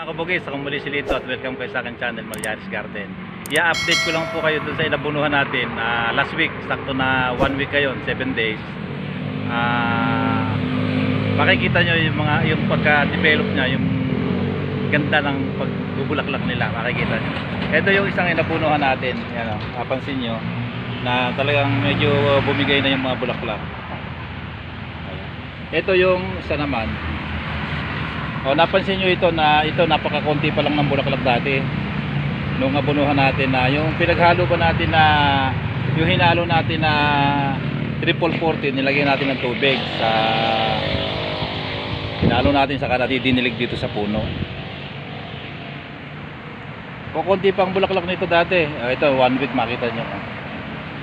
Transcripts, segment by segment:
Mga kabugis, ako muli si Lito at welcome kayo sa aking channel, Marianis Garden. I-update ko lang po kayo dun sa inabunuhan natin last week, sakto na 1 week kayo, 7 days. Makikita nyo yung pagka-develop nya, yung ganda ng pagbubulaklak nila, makikita nyo. Ito yung isang inabunuhan natin, yan, mapansin nyo na talagang medyo bumigay na yung mga bulaklak. Ito yung isa naman. Napansin nyo ito na napakakunti pa lang ng bulaklak dati nung abunuhan natin na yung pinaghalo ba natin na yung hinalo natin na triple 40, nilagyan natin ng tubig sa hinalo natin sa kanati dinilig dito sa puno. Kukunti pang bulaklak nito dati. Ito 1 week, makita nyo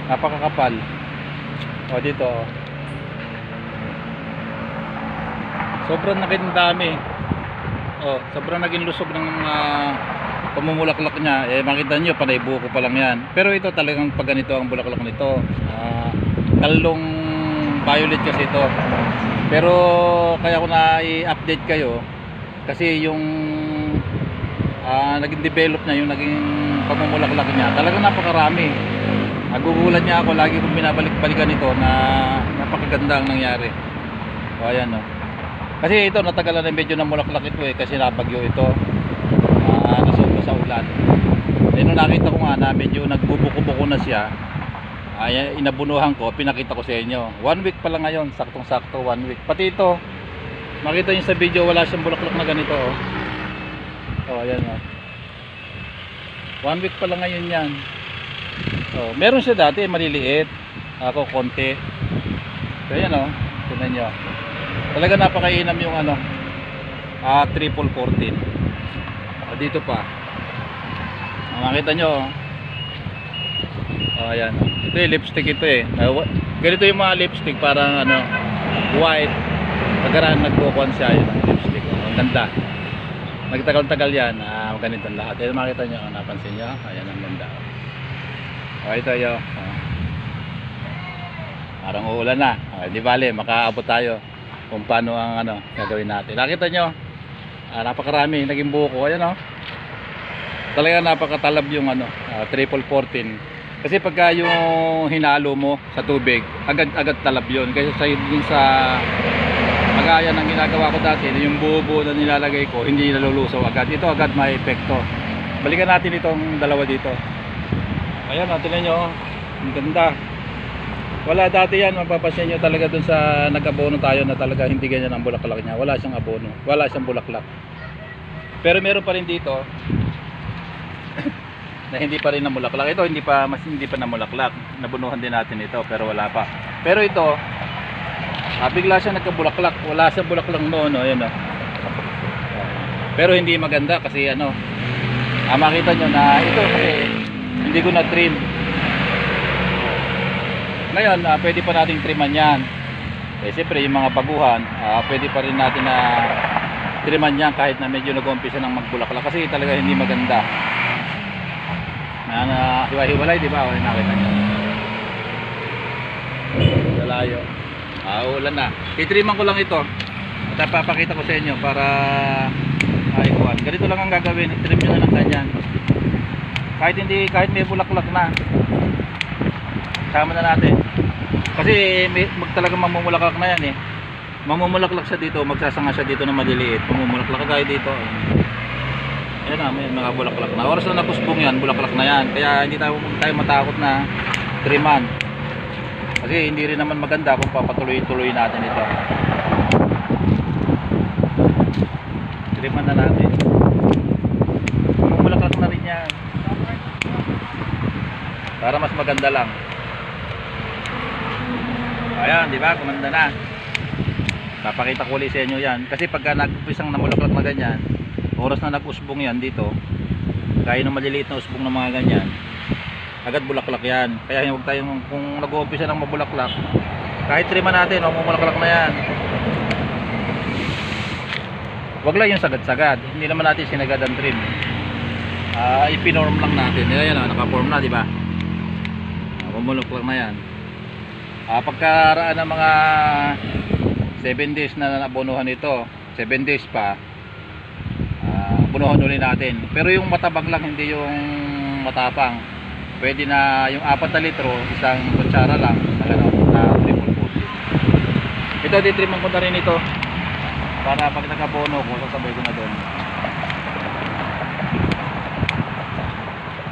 napakakapal. Dito sobrang dami. Sobrang naging lusog ng pamumulaklak niya. Makita nyo, panay buko pa lang yan. Pero ito talagang pag ganito ang bulaklak nito. Talong violet kasi ito. Pero kaya ko na i-update kayo kasi yung naging develop niya, yung naging pamumulaklak niya, talagang napakarami. Nagugulat niya ako, lagi kong binabalik-balikan ito na napakaganda ang nangyari. Ayan kasi ito natagalan na medyo namulaklak ito kasi napagyo ito, nasubo sa ulan. Nung nakita ko nga na medyo nagbubuko-buko na siya, inabunuhan ko, pinakita ko sa inyo. 1 week pa lang ngayon, saktong-sakto 1 week. Pati ito, makita nyo sa video, wala siyang bulaklak na ganito. Ayan 1 week pa lang ngayon yan. Meron siya dati maliliit, ako konti. So ayan tingnan nyo. Talaga napakainam yung triple 14. Dito pa. Makita nyo. Ayan. Ito yung lipstick ito ganito yung mga lipstick, parang white. Pagkaraan nagkukuhan siya yun ang lipstick. Ang ganda. Nagtagal-tagal yan. Ganito lahat. Ito makita nyo. Napansin nyo. Ayan ang ganda. Ito yun. Parang uulan na. Di bale, makaabot tayo kung paano ang gagawin natin. Nakita nyo, napakarami naging buko. Ayan talaga napakatalab yung triple 14. Kasi pagka yung hinalo mo sa tubig, agad talab yun. Kasi sa kagaya ng ginagawa ko dati, yung buo na nilalagay ko, hindi nalulusaw agad. Ito agad may epekto. Balikan natin itong dalawa dito. Ayan, tingnan nyo, ang ganda. Wala dati yan, mapapansin nyo talaga dun sa nag-abono tayo na talaga hindi ganyan ang bulaklak niya. Wala siyang abono, wala siyang bulaklak. Pero meron pa rin dito na hindi pa rin namulaklak. Ito hindi pa namulaklak. Nabunuhan din natin ito pero wala pa. Pero ito, bigla siya nagkabulaklak. Wala siyang bulaklak noon, ayan Pero hindi maganda kasi makita nyo na ito kasi hindi ko na trim. Ngayon, pwede pa nating triman yan. Siyempre yung mga baguhan, pwede pa rin natin na triman yan kahit na medyo nag-umpisa ng magbulaklak kasi talaga hindi maganda. Hiwa-hiwalay, di ba? Nakita nyo. Dalayo. Ulan na. Itriman ko lang ito. At papakita ko sa inyo para ikuan. Ganito lang ang gagawin. Itrim nyo na ng ganyan. Kahit may bulaklak na. Sama na natin kasi talagang mamumulaklak na yan mamumulaklak siya dito, magsasanga siya dito na maliliit, mamumulaklak kagaya dito. Ayan may mga bulaklak na oras na nakusbong yan, bulaklak na yan, kaya hindi tayo matakot na triman kasi hindi rin naman maganda kung papatuloy-tuloy natin ito. Triman na natin, mamumulaklak na rin yan para mas maganda lang. Ayan, di ba? Kumanda na. Papakita ko ulit sa inyo yan. Kasi pagka nag-upisang namulaklak na ganyan, oras na nag-usbong yan dito, kaya ng maliliit na usbong ng mga ganyan, agad bulaklak yan. Kaya huwag tayong, kung nag-uumpisa ng mabulaklak, kahit triman natin, mamulaklak na yan. Huwag lang yung sagad-sagad. Hindi naman natin sinagad ang trim. Ipinorm lang natin. Ayan, naka-form na, di ba? Mamulaklak na yan. Pagkaraan ng mga 7 days na nabonohan ito, 7 days pa, bunuhan uli natin. Pero yung matabag lang, hindi yung matapang. Pwede na yung 4 na litro, isang kutsara lang na gano'n, na triple coating. Ito, ditriman ko na rin ito para pag nakabono ko, sasabay ko na doon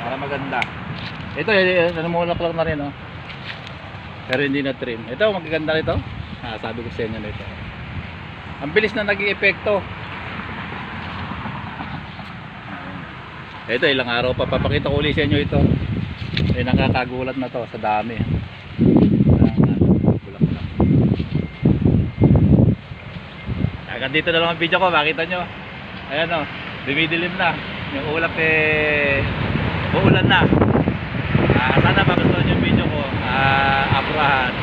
para maganda. Ito, namulak lang na rin, oh. Pero hindi na trim. Ito, magaganda nito. Sabi ko sa inyo nito. Ang bilis na naging epekto. Ito, ilang araw pa papakita ko ulit sa inyo ito. Nakakagulat na to sa dami. Bulak-bulak. Hanggang dito na lang ang video ko, makita nyo. Ayan, oh, dumidilim na. Yung ulap uulan na. Sana magustuhan yung video ko. Abrahan.